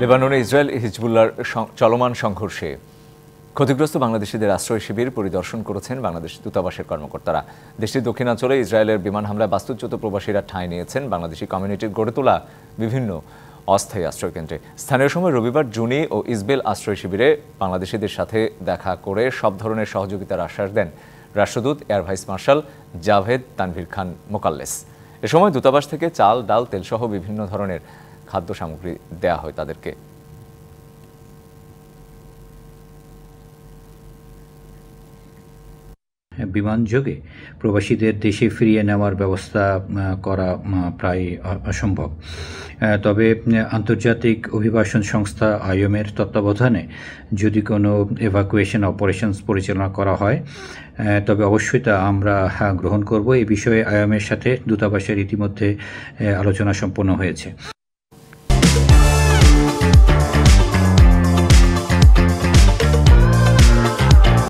লেবাননে ইসরায়েল হিজবুল্লাহর চলমান সংঘর্ষে ক্ষতিগ্রস্ত বাংলাদেশিদের আশ্রয় শিবির পরিদর্শন করেছেন বাংলাদেশ দূতাবাসের কর্মকর্তারা। দেশটির দক্ষিণাঞ্চলে ইসরায়েলের বিমান হামলায় বাস্তুচ্যুত প্রবাসীরা ঠাঁই নিয়েছেন বাংলাদেশি কমিউনিটির গড়ে তোলা বিভিন্ন অস্থায়ী আশ্রয়কেন্দ্রে। স্থানীয় সময় রবিবার জুনি ও ইসবেল আশ্রয় শিবিরে বাংলাদেশিদের সাথে দেখা করে সব ধরনের সহযোগিতার আশ্বাস দেন রাষ্ট্রদূত air vice marshal Javed Tanvir Khan Mokalles. এ সময় দূতাবাস থেকে চাল, ডাল, তেলসহ বিভিন্ন ধরনের খাদ্য সামগ্রী দেয়া হয় তাদেরকে। বিমানযোগে প্রবাসীদের দেশে ফিরিয়ে নেওয়ার ব্যবস্থা করা প্রায় অসম্ভব। তবে আন্তর্জাতিক অভিবাসন সংস্থা আইওএমের তত্ত্বাবধানে যদি কোনো এভাকুয়েশন অপারেশনস পরিচালনা করা হয় তবে অবশ্যই তা আমরা গ্রহণ করব। এই বিষয়ে আইওএমের সাথে দূতাবাসের ইতিমধ্যে আলোচনা সম্পন্ন হয়েছে।